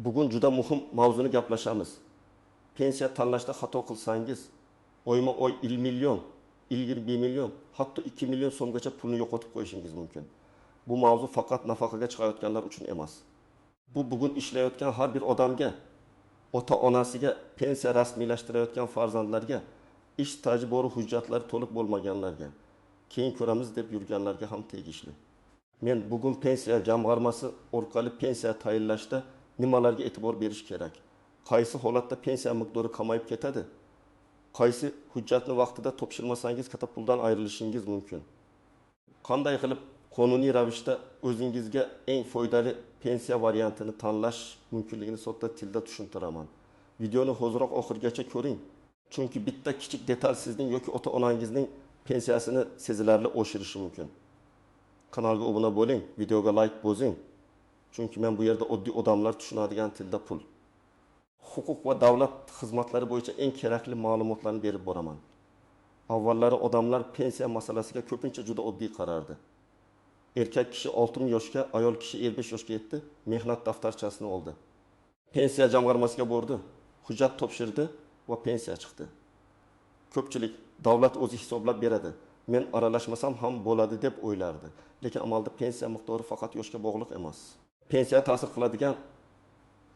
Bugun juda muhim mavzuni gaplashamiz. Pensiya tanlashda xato qilsangiz, oyma-oy 1 million, 1 million, hatto 2 million so'mgacha pulni yo'qotib qo'yishingiz mumkin. Bu mavzu faqat nafaqaga chiqayotganlar uchun emas. Bu bugun ishlayotgan har bir odamga, ota-onasiga, pensiya rasmiylashtirayotgan farzandlarga, ish staji bor hujjatlari to'liq bo'lmaganlarga, keyin ko'ramiz deb yurganlarga ham tegishli. Men bugun pensiya jamg'armasi orqali pensiya tayinlashda nimalarga e'tibor berish kerak? Qaysi holatda pensiya miqdori kamayib ketadi? Qaysi hujjatni vaqtida topshirmasangiz katta puldan ayrilishingiz mumkin? Qanday qilib qonuniy ravishda o'zingizga eng foydali pensiya variantini tanlash mumkinligini sodda tilda tushuntiraman. Videoni ho'zroq oxirigacha ko'ring. Chunki bitta kichik detal sizning yoki ota-onangizning pensiyasini sezilarli oshirishi mumkin. Kanalga obuna bo'ling, videoga like bosing. Chunki men bu yerda oddiy odamlar tushunadigan tilda pul, huquq va davlat xizmatlari bo'yicha eng kerakli ma'lumotlarni berib boraman. Avvallari odamlar pensiya masalasiga ko'pincha juda oddiy qarardi. Erkak kishi 60 yoshga, ayol kishi 55 yoshga yetdi, mehnat daftarchasini oldi. Pensiya jamg'armasiga bordi, hujjat topshirdi va pensiya chiqdi. Ko'pchilik davlat o'zi hisoblab beradi, men aralashmasam ham bo'ladi deb o'ylardi. Lekin amalda pensiya miqdori faqat yoshga bog'liq emas. Pensiya ta'sir qiladigan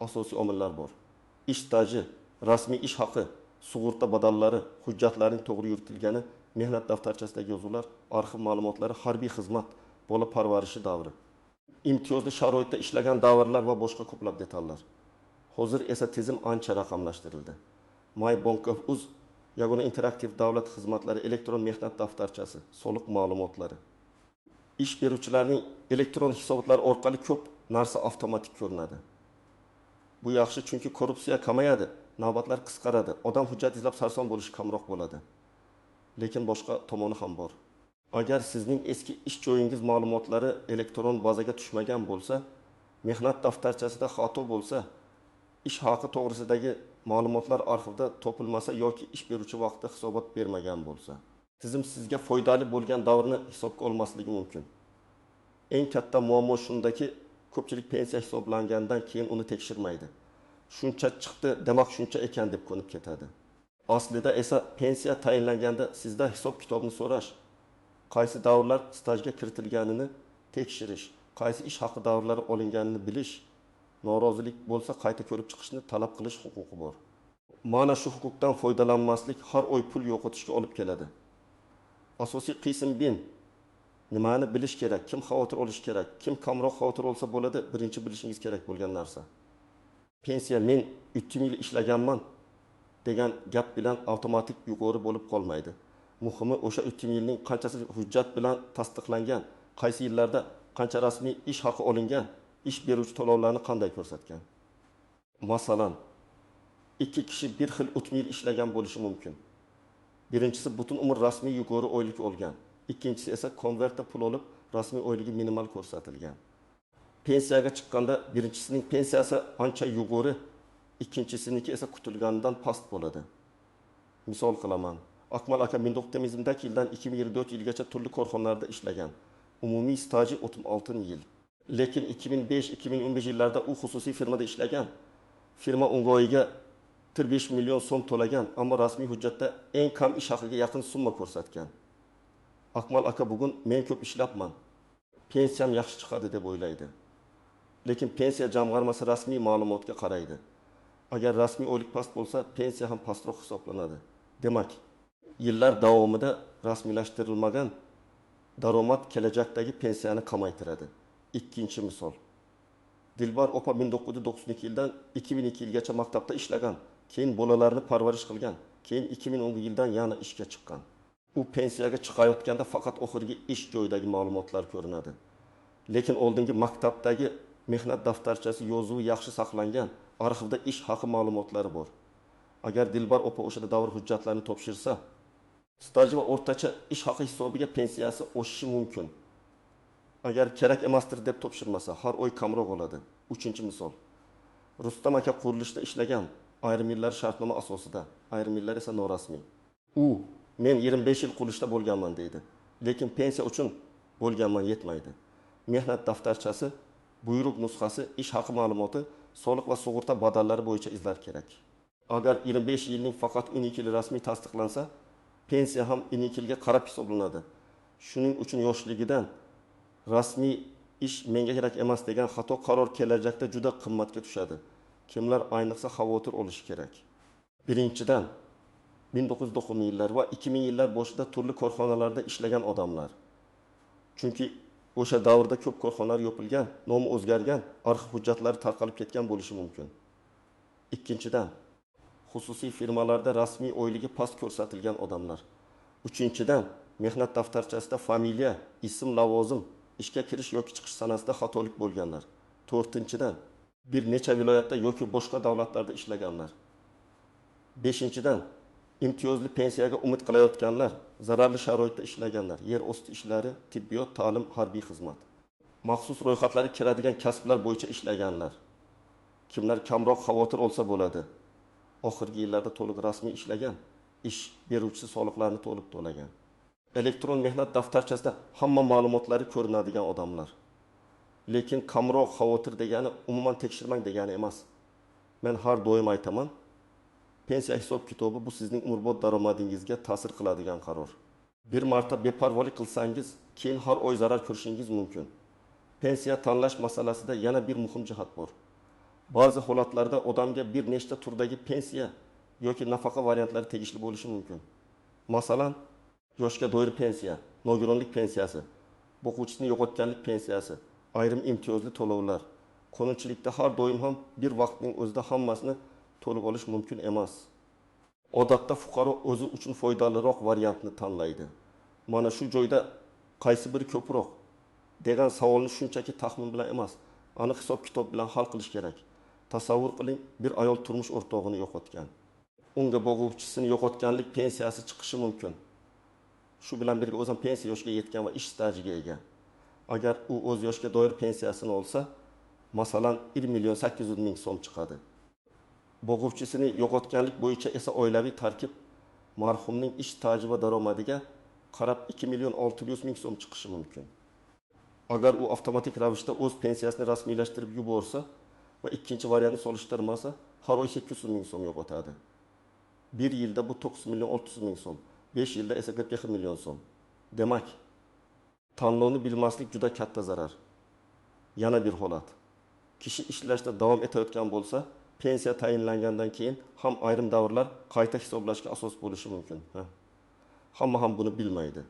asosiy omillar bor. Ish staji, rasmiy ish haqi, sug'urta badallari, hujjatlarning to'g'ri yuritilgani, mehnat daftarchasidagi yozuvlar, arxiv ma'lumotlari, harbiy xizmat, bola parvarishi davri, imtiyozli sharoitda ishlagan davrlar va boshqa ko'plab detallar. Hozir esa tizim ancha raqamlashtirildi. MyBank.uz yagona interaktiv davlat xizmatlari elektron mehnat daftarchasi, soliq ma'lumotlari. Ish beruvchilarning elektron hisobotlari orqali ko'p narsa avtomatik ko'rinadi. Bu yaxshi, chunki korrupsiya kamayadi, navbatlar qisqaradi, odam hujjat izlab sarson bo'lishi kamroq bo'ladi. Lekin boshqa tomoni ham bor. Agar sizning eski ish joyingiz ma'lumotlari elektron bazaga tushmagan bo'lsa, mehnat daftarchasida xato bo'lsa, ish haqi to'g'risidagi ma'lumotlar arxivda topilmasa yoki ish beruvchi vaqtida hisobot bermagan bo'lsa, tizim sizga foydali bo'lgan davrni hisobga olmasligi mumkin. Eng katta muammo shundaki, ko'pchilik pensiya hisoblangandan keyin uni tekshirmaydi. Shuncha chiqdi, demak shuncha ekan deb ko'nib ketadi. Aslida esa pensiya tayinlanganda sizda hisob kitobni so'rash, qaysi davrlar stajga kiritilganini tekshirish, qaysi ish haqi davrlari olinganini bilish, norozilik bo'lsa qayta ko'rib chiqishni talab qilish huquqi bor. Mana shu huquqdan foydalanmaslik har oy pul yo'qotishga olib keladi. Asosiy qism bin. Nimani bilish kerak, kim xavotir olish kerak, kim kamroq xavotir olsa bo'ladi, birinchi bilishingiz kerak bo'lgan narsa. Pensiya men 3 yil ishlaganman degan gap bilan avtomatik yuqori bo'lib qolmaydi. Muhimi o'sha 3 yilning qanchasi hujjat bilan tasdiqlangan, qaysi yillarda qancha rasmiy ish haqi olingan, ish beruvchi to'lovlarni qanday ko'rsatgan. Masalan, 2 kishi bir xil 3 yil ishlagan bo'lishi mumkin. Birinchisi butun umr rasmiy yuqori oylik olgan, ikkinchisi esa konvertda pul olib, rasmiy oyligi minimal ko'rsatilgan. Pensiyaga chiqqanda birinchisining pensiyasi ancha yuqori, ikkinchisiniki esa kutilganidan past bo'ladi. Misol qilaman. Akmal aka 1920-yildan 2024 yilgacha turli korxonalarda ishlagan. Umumiy staji 36 yil. Lekin 2005-2015 yillarda u xususiy firmada ishlagan. Firma unga oyiga 5 million so'm to'lagan, ammo rasmiy hujjatda eng kam ish haqiga yaqin summa ko'rsatgan. Akmal aka bugun men ko'p ishlabman, pensiyam yaxshi chiqadi deb o'ylaydi. Lekin pensiya jamg'armasi rasmiy ma'lumotga qaraydi. Agar rasmiy oylik past bo'lsa, pensiya ham pastroq hisoblanadi. Demak, yillar davomida rasmiylashtirilmagan daromad kelajakdagi pensiyani kamaytiradi. Ikkinchi misol. Dilbar opa 1992 yildan 2002 yilgacha maktabda ishlagan, keyin bolalarni parvarish qilgan, keyin 2010 yildan yana ishga chiqqan. U pensiyaga chiqayotganda faqat oxirgi ish joyidagi ma'lumotlar ko'rinadi. Lekin oldingi maktabdagi mehnat daftarchasi yozuvi yaxshi saqlangan, arxivda ish haqi ma'lumotlari bor. Agar Dilbar opa o'sha davr hujjatlarini topshirsa, staj va o'rtacha ish haqi hisobiga pensiyasi oshishi mumkin. Agar kerak emasdir deb topshirmasa, har oy kamroq bo'ladi. Uchinchi misol. Rustam aka qurilishda ishlagan, ayrim yillar shartnoma asosida, ayrim yillar esa norasmiy. U men 25 yil qurilishda bo'lganman deydi. Lekin pensiya uchun bo'lganman yetmaydi. Mehnat daftarchasi, buyruq nusxasi, ish haqi ma'lumoti soliq va sug'urta badallari bo'yicha izlar kerak. Agar 25 yilning faqat 12 yili rasmiy tasdiqlansa, pensiya ham 12 yilga qarab hisoblanadi. Shuning uchun yoshligidan rasmiy ish menga kerak emas degan xato qaror kelajakda juda qimmatga tushadi. Kimlar ayniqsa xavotir olishi kerak. Birinchidan 1990 yillar va 2000 yillar boshida turli korxonalarda ishlagan odamlar. Chunki o'sha davrda ko'p korxonalar yopilgan, nomi o'zgargan, arxiv hujjatlari tarqalib ketgan bo'lishi mumkin. Ikkinchidan, xususiy firmalarda rasmiy oyligi past ko'rsatilgan odamlar. Uchinchidan, mehnat daftarchasida familiya, ism, lavozim, ishga kirish yoki chiqish sanasida xatolik bo'lganlar. To'rtinchidan, bir necha viloyatda yoki boshqa davlatlarda ishlaganlar. Beshinchidan, imtiyozli pensiyaga umid qilayotganlar, zararli sharoitda ishlaganlar, yer osti ishlari, tibbiyot, ta'lim, harbiy xizmat. Maxsus ro'yxatlarga kiradigan kasblar bo'yicha ishlaganlar. Kimlar kamroq xavotir olsa bo'ladi. Oxirgi yillarda to'liq rasmiy ishlagan, ish beruvchi soliqlarni to'liq to'lagan. Elektron mehnat daftarchasida hamma ma'lumotlari ko'rinadigan odamlar. Lekin kamroq xavotir degani umuman tekshirmang degani emas. Men har doim aytaman, pensiya hisob kitobi bu sizning umrbod daromadingizga ta'sir qiladigan qaror. Bir marta beparvolik qilsangiz, keyin har oy zarar ko'rishingiz mumkin. Pensiya tanlash masalasida yana bir muhim jihat bor. Ba'zi holatlarda odamga bir nechta turdagi pensiya yoki nafaqa variantlari tegishli bo'lishi mumkin. Masalan, yoshga doir pensiya, nogironlik pensiyasi, o'quvchisini yo'qotganlik pensiyasi, ayrim imtiyozli to'lovlar. Qonunchilikda har doim ham bir vaqtning o'zida hammasini to'liq olish mumkin emas. Odatda fuqaro o'zi uchun foydaliroq variantni tanlaydi. Mana shu joyda qaysi biri ko'proq degan savolni shunchaki taxmin bilan emas, aniq hisob-kitob bilan hal qilish kerak. Tasavvur qiling, bir ayol turmush o'rtog'ini yo'qotgan. Unga boquvchisini yo'qotganlik pensiyasi chiqishi mumkin. Shu bilan birga o'zim pensiya yoshiga yetgan va ish stajiga ega. Agar u o'z yoshga doir pensiyasini olsa, masalan 1 million 800 ming so'm chiqadi. Boquvchisini yo'qotganlik bo'yicha esa oilaviy tarkib marhumning ish staji va daromadiga qarab 2 million 600 ming so'm chiqishi mumkin. Agar u avtomatik ravishda o'z pensiyasini rasmiylashtirib yuborsa va ikkinchi variantni solishtirmasa, har oy 800 ming so'm yo'qotadi. 1 yilda bu 9 million 600 ming so'm, 5 yilda esa 42 million so'm. Demak, tanlovni bilmaslik juda katta zarar. Yana bir holat. Kishi ishlashda davom etayotgan bo'lsa, pensiya tayinlangandan keyin ham ayrim davrlar qayta hisoblashga asos bo'lishi mumkin. Hamma ham buni bilmaydi.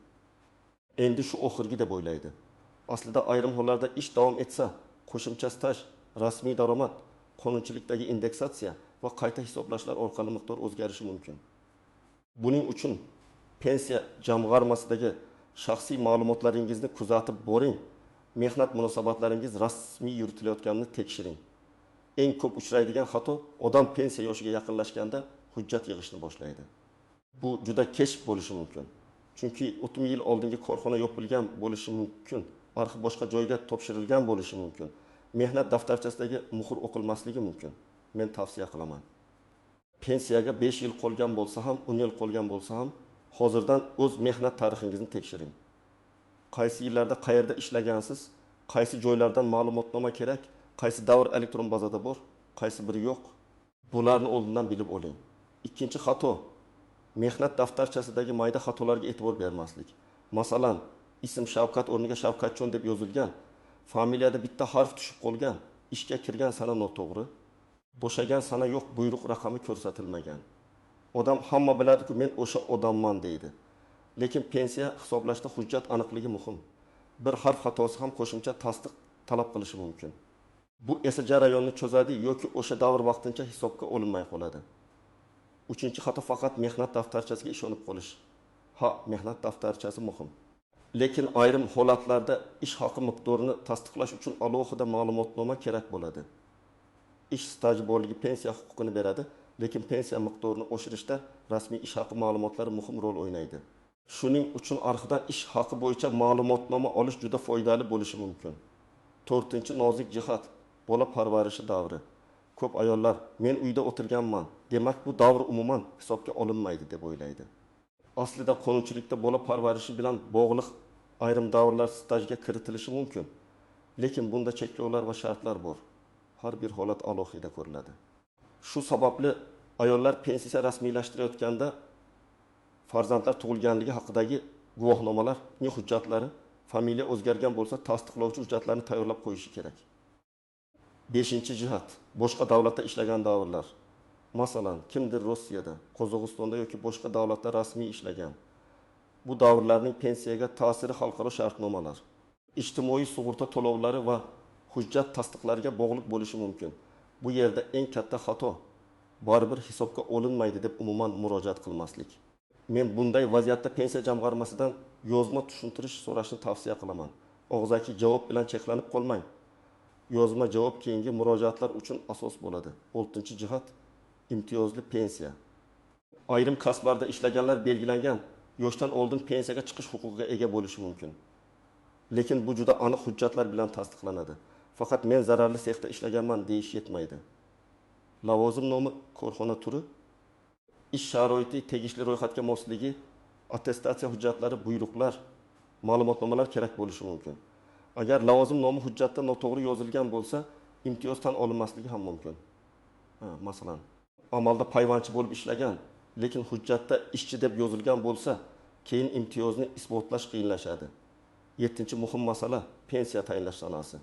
Endi shu oxirgi deb o'ylaydi. Aslida ayrim hollarda ish davom etsa, qo'shimcha staj, rasmiy daromad, qonunchilikdagi indeksatsiya va qayta hisoblashlar orqali miqdor o'zgarishi mumkin. Buning uchun pensiya jamg'armasidagi shaxsiy ma'lumotlaringizni kuzatib boring. Mehnat munosabatlaringiz rasmiy yuritilayotganini tekshiring. Eng ko'p uchraydigan xato odam pensiya yoshiga yaqinlashganda hujjat yig'ishni boshlaydi. Bu juda kech bo'lishi mumkin. Chunki 30 yil oldingi korxona yopilgan bo'lishi mumkin. Arxiv boshqa joyga topshirilgan bo'lishi mumkin. Mehnat daftarchasidagi muhr o'qilmasligi mumkin. Men tavsiya qilaman. Pensiyaga 5 yil qolgan bo'lsa ham, 10 yil qolgan bo'lsa ham, hozirdan o'z mehnat tarixingizni tekshiring. Qaysi yillarda qayerda ishlagansiz, qaysi joylardan ma'lumotnoma kerak, qaysi davr elektron bazada bor, qaysi biri yo'q. Bularni oldindan bilib oling. Ikkinchi xato, mehnat daftarchasidagi mayda xatolarga e'tibor bermaslik. Masalan, ism Shavkat o'rniga Shavkatjon deb yozilgan, familiyada bitta harf tushib qolgan, ishga kirgan sana noto'g'ri, bo'shagan sana yo'q, buyruq raqami ko'rsatilmagan. Odam hamma biladi-ku, men o'sha odamman deydi. Lekin pensiya hisoblashda hujjat aniqligi muhim. Bir harf xatosi ham qo'shimcha tasdiq talab qilishi mumkin. Bu esa jarayonni cho'zadi yoki o'sha davr vaqtincha hisobga olinmay qoladi. Uchinchi xato faqat mehnat daftarchasiga ishonib qolish. Mehnat daftarchasi muhim. Lekin ayrim holatlarda ish haqi miqdorini tasdiqlash uchun alohida ma'lumotnoma kerak bo'ladi. Ish staji borligi pensiya huquqini beradi, lekin pensiya miqdorini oshirishda rasmiy ish haqi ma'lumotlari muhim rol o'ynaydi. Shuning uchun arxivdan ish haqi bo'yicha ma'lumotnoma olish juda foydali bo'lishi mumkin. To'rtinchi nozik jihat, bola parvarishi davri. Ko'p ayollar men uyda o'tirganman, demak bu davr umuman hisobga olinmaydi deb o'ylaydi. Aslida qonunchilikda bola parvarishi bilan bog'liq ayrim davrlar stajga kiritilishi mumkin. Lekin bunda cheklovlar va shartlar bor. har bir holat alohida ko'riladi. Shu sababli ayollar pensiya rasmiylashtirayotganda farzandlar tug'ilganligi haqidagi guvohnomalar, hujjatlari, familiya o'zgargan bo'lsa, tasdiqlovchi hujjatlarni tayyorlab qo'yishi kerak. 5-jihat, boshqa davlatda ishlagan davrlar. Masalan, kimdir Rossiyada, Qozog'istonda yoki boshqa davlatda rasmiy ishlagan. Bu davrlarning pensiyaga ta'siri xalqaro shartnomalar, ijtimoiy sug'urta to'lovlari va hujjat tasdiqlariga bog'liq bo'lishi mumkin. Bu yerda eng katta xato baribir hisobga olinmaydi deb umuman murojaat qilmaslik. Men bunday vaziyatda pensiya jamg'armasidan yozma tushuntirish so'rashni tavsiya qilaman. Og'zaki javob bilan cheklanib qolmang. Yozma javob keyingi murojaatlar uchun asos bo'ladi. 6-jihat, imtiyozli pensiya. Ayrim kasblarda ishlaganlar belgilangan yoshdan oldin pensiyaga chiqish huquqiga ega bo'lishi mumkin. Lekin bu juda aniq hujjatlar bilan tasdiqlanadi. Faqat men zararli sexda ishlaganman deyish yetmaydi. Lavozim nomi, korxona turi, ish sharoiti tegishli ro'yxatga mosligi, attestatsiya hujjatlari, buyruqlar, ma'lumotnomalar kerak bo'lishi mumkin. Agar lavozim nomi hujjatda noto'g'ri yozilgan bo'lsa, imtiyoz tan olinmasligi ham mumkin. Masalan, amalda payvandchi bo'lib ishlagan, lekin hujjatda ishchi deb yozilgan bo'lsa, keyin imtiyozni isbotlash qiyinlashadi. 7-muhim masala pensiya tayinlash sanasi.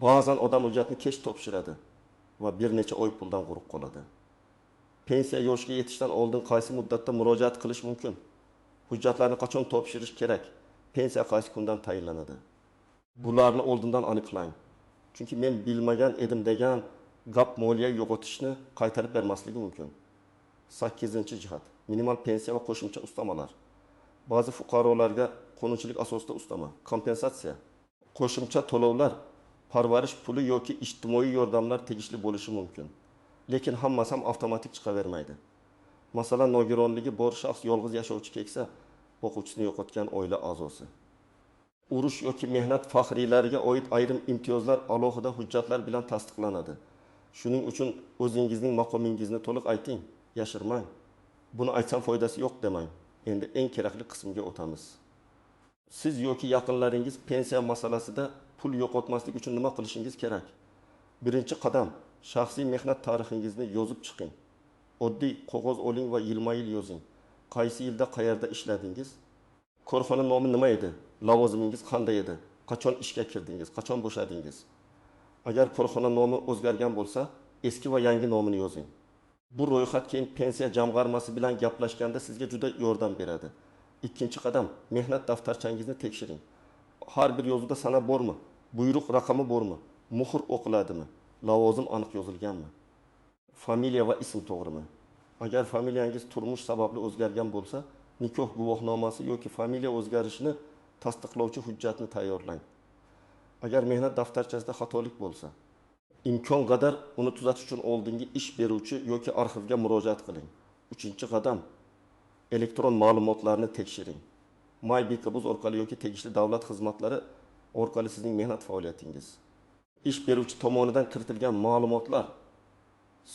Ba'zan odam hujjatni kech topshiradi va bir necha oy puldan quruq qoladi. Pensiya yoshiga yetishdan oldin qaysi muddatda murojaat qilish mumkin? Hujjatlarni qachon topshirish kerak? Pensiya qaysi kundan tayinlanadi? Bularni oldindan aniqlang. Chunki men bilmagan edim degan gap moliya yo'qotishni qaytarib bermasligi mumkin. 8-jihat, minimal pensiya va qo'shimcha ustamalar. Ba'zi fuqarolarga qonunchilik asosida ustama, kompensatsiya, qo'shimcha to'lovlar, parvarish puli yoki ijtimoiy yordamlar tegishli bo'lishi mumkin. Lekin hammasi ham avtomatik chiqavermaydi. Masalan, nogironligi bor shaxs yolg'iz yashovchi keksa, boquvchisini yo'qotgan oila a'zosi. Urush yoki mehnat faxriylariga oid ayrim imtiyozlar alohida hujjatlar bilan tasdiqlanadi. Shuning uchun o'zingizning maqomingizni to'liq ayting, yashirmang. Buni aytsam foydasi yo'q demang. Endi eng kerakli qismga o'tamiz. Siz yoki yaqinlaringiz pensiya masalasida pul yo'qotmaslik uchun nima qilishingiz kerak? Birinchi qadam, shaxsiy mehnat tarixingizni yozib chiqing. Oddiy qog'oz oling va yilma-yil yozing. Qaysi yilda qayerda ishladingiz? Korxona nomi nima edi? Lavozimingiz qanday edi? Qachon ishga kirdingiz? Qachon bo'shadingiz? Agar korxona nomi o'zgargan bo'lsa, eski va yangi nomini yozing. Bu ro'yxat keyin pensiya jamg'armasi bilan gaplashganda sizga juda yordam beradi. Ikkinchi qadam, mehnat daftarchangizni tekshiring. Har bir yozuvda sana bormi? Buyruq raqami bormi? Muhr o'qiladimi? Lavozim aniq yozilganmi? Familiya va ism to'g'rimi? Agar familiyangiz turmush sababli o'zgargan bo'lsa, nikoh guvohnomasi yoki familiya o'zgarishini tasdiqlovchi hujjatni tayyorlang. Agar mehnat daftarchasida xatolik bo'lsa, imkon qadar uni tuzatish uchun oldingi ish beruvchi yoki arxivga murojaat qiling. 3-qadam, elektron ma'lumotlarni tekshiring. MyBKBuz orqali yoki tegishli davlat xizmatlari orqali sizning mehnat faoliyatingiz, ish beruvchi tomonidan kiritilgan ma'lumotlar,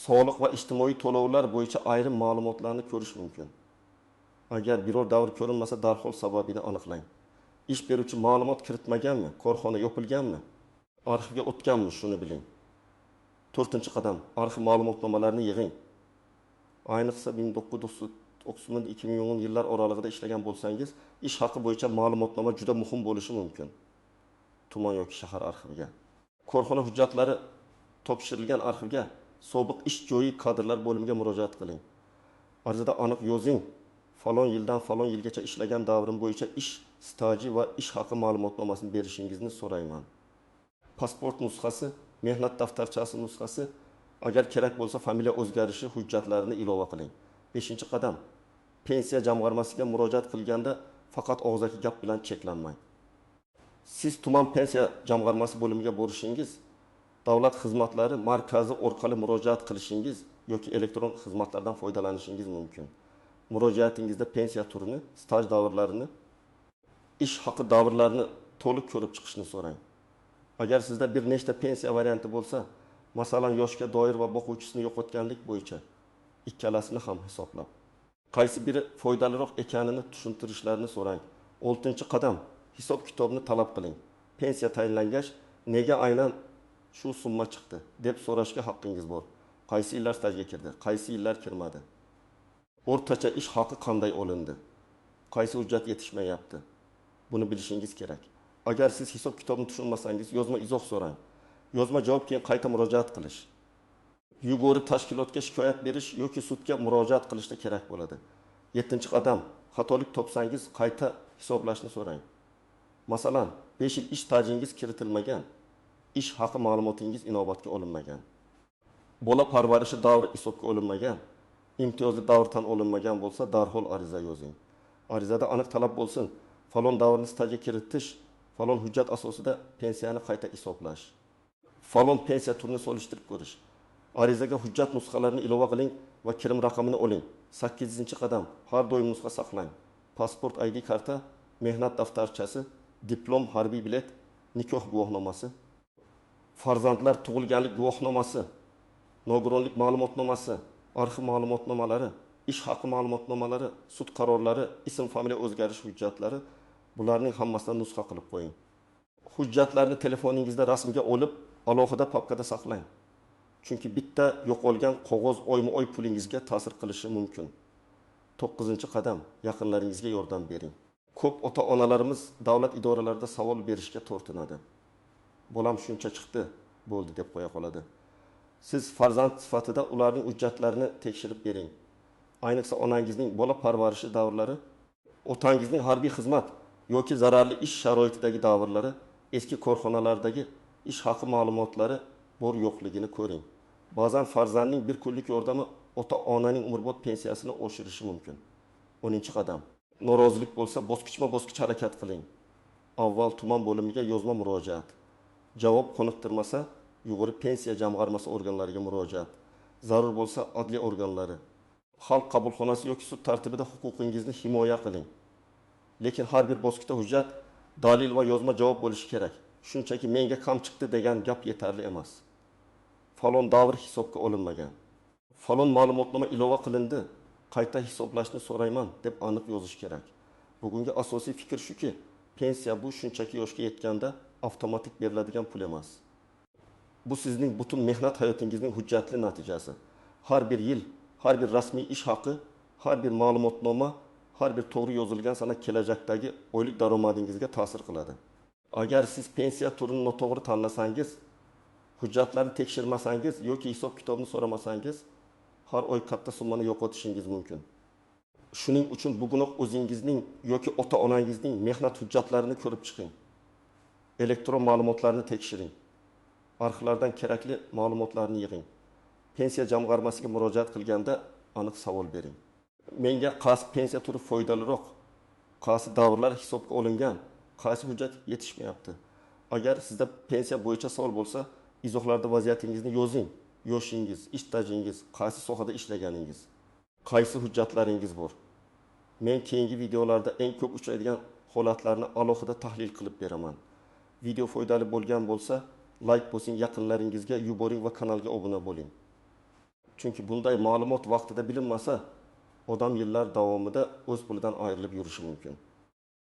soliq va ijtimoiy to'lovlar bo'yicha ayrim ma'lumotlarni ko'rish mumkin. Agar biror davr ko'rinmasa, darhol sababini aniqlang. Ish beruvchi ma'lumot kiritmaganmi? Korxona yopilganmi? Arxivga o'tganmi? Shuni biling. 4-qadam, arxiv ma'lumotnomalarini yig'ing. Ayniqsa 1990-2010 yillar oralig'ida ishlagan bo'lsangiz, ish haqi bo'yicha ma'lumotnoma juda muhim bo'lishi mumkin. Tuman yoki shahar arxiviga. Korxona hujjatlari topshirilgan arxivga sobiq ish joyi kadrlar bo'limiga murojaat qiling. Arizada aniq yozing. Falon yildan falon yilgacha ishlagan davrim bo'yicha ish staji va ish haqi ma'lumotnomasini berishingizni so'rayman. Pasport nusxasi, mehnat daftarchasi nusxasi, agar kerak bo'lsa familiya o'zgarishi hujjatlarini ilova qiling. 5-qadam, pensiya jamg'armasiga murojaat qilganda faqat og'zaki gap bilan cheklanmang. Siz tuman pensiya jamg'armasi bo'limiga borishingiz, davlat xizmatlari markazi orqali murojaat qilishingiz yoki elektron xizmatlardan foydalanishingiz mumkin. Murojaatingizda pensiya turini, staj davrlarini, ish haqi davrlarini to'liq ko'rib chiqishni so'rang. Agar sizda bir nechta pensiya varianti bo'lsa, masalan, yoshga doir va boquvchisini yo'qotganlik bo'yicha ikkalasini ham hisoblab, qaysi biri foydaliroq ekanini tushuntirishlarini so'rang. 6-qadam, hisob kitobni talab qiling. Pensiya tayinlangach, nega aynan shu summa chiqdi deb so'rashga haqqingiz bor. Qaysi yillar stajga kirdi, qaysi yillar kirmadi? O'rtacha ish haqi qanday olindi? Qaysi hujjat yetishmayapti? Buni bilishingiz kerak. Agar siz hisob kitobni tushunmasangiz, yozma izoh so'rang. Yozma javob keyin qayta murojaat qilish. Yugurib tashkilotga shikoyat berish yoki sudga murojaat qilishda kerak bo'ladi. 7-qadam, xatolik topsangiz qayta hisoblashni so'rang. Masalan, 5 yil ish stajingiz kiritilmagan, ish haqi ma'lumotingiz inobatga olinmagan. Bola parvarishi davri hisobga olinmagan, imtiyozli davr tan olinmagan bo'lsa, darhol ariza yozing. Arizada aniq talab bo'lsin, falon davrni stajga kiritish, falon hujjat asosida pensiyani qayta hisoblash, falon pensiya turini solishtirib ko'rish. Arizaga hujjat nusxalarini ilova qiling va kirim raqamini oling. 8-qadam, har doim nusxa saqlang. Pasport, ID karta, mehnat daftarchasi, diplom, harbiy bilet, nikoh guvohnomasi, farzandlar tug'ilganlik guvohnomasi, nogironlik ma'lumotnomasi, arxiv ma'lumotnomalari, ish haqi ma'lumotnomalari, sud qarorlari, ism familiya o'zgarish hujjatlari, bularning hammasidan nusxa qilib qo'ying. Hujjatlarni telefoningizda rasmga olib, alohida papkada saqlang. Chunki bitta yo'qolgan qog'oz oyma-oy pulingizga ta'sir qilishi mumkin. 9-qadam, yaqinlaringizga yordam bering. Ko'p ota-onalarimiz davlat idoralarida savol berishga tortinadi. Bolam shuncha chiqdi, bo'ldi deb qo'ya qoladi. Siz farzand sifatida ularning hujjatlarini tekshirib bering. Ayniqsa onangizning bola parvarishi davrlari, otangizning harbiy xizmat yoki zararli ish sharoitidagi davrlari, eski korxonalardagi ish haqi ma'lumotlari bor yo'qligini ko'ring. Ba'zan farzandning bir kunlik yordami ota-onaning umrbod pensiyasini oshirishi mumkin. 10-qadam. Norozilik bo'lsa, bosqichma-bosqich harakat qiling. Avval tuman bo'limiga yozma murojaat. Javob qoniqtirmasa, yuqori pensiya jamg'armasi organlariga murojaat. Zarur bo'lsa, adliya organlari, xalq qabulxonasi yoki sud tartibida huquqingizni himoya qiling. Lekin har bir bosqichda hujjat, dalil va yozma javob bo'lishi kerak. Shunchaki menga kam chiqdi degan gap yetarli emas. Falon davr hisobga olinmagan. Falon ma'lumotnoma ilova qilindi, qayta hisoblashni so'rayman deb aniq yozish kerak. Bugungi asosiy fikr shuki, pensiya bu shunchaki yoshga yetganda avtomatik beriladigan pul emas. Bu sizning butun mehnat hayotingizning hujjatli natijasi. Har bir yil, har bir rasmiy ish haqi, har bir ma'lumotnoma, har bir to'g'ri yozilgan sana kelajakdagi oylik daromadingizga ta'sir qiladi. Agar siz pensiya turini noto'g'ri tanlasangiz, hujjatlarni tekshirmasangiz yoki hisob kitobni so'ramasangiz, har oy katta summani yo'qotishingiz mumkin. Shuning uchun bugunoq o'zingizning yoki ota-onangizning mehnat hujjatlarini ko'rib chiqing. Elektron ma'lumotlarni tekshiring. Arxivlardan kerakli ma'lumotlarni yig'ing. Pensiya jamg'armasiga murojaat qilganda aniq savol bering. Menga qaysi pensiya turi foydaliroq, qaysi davrlar hisobga olingan, qaysi hujjat yetishmayapti? Agar sizda pensiya bo'yicha savol bo'lsa, izohlarda vaziyatingizni yozing. Yoshingiz, ish stajingiz, qaysi sohada ishlaganingiz, qaysi hujjatlaringiz bor. Men keyingi videolarda eng ko'p uchraydigan holatlarni alohida tahlil qilib beraman. Video foydali bo'lgan bo'lsa, like bosing, yaqinlaringizga yuboring va kanalga obuna bo'ling. Chunki bunday ma'lumot vaqtida bilinmasa, odam yillar davomida o'z pulidan ayrilib yurishi mumkin.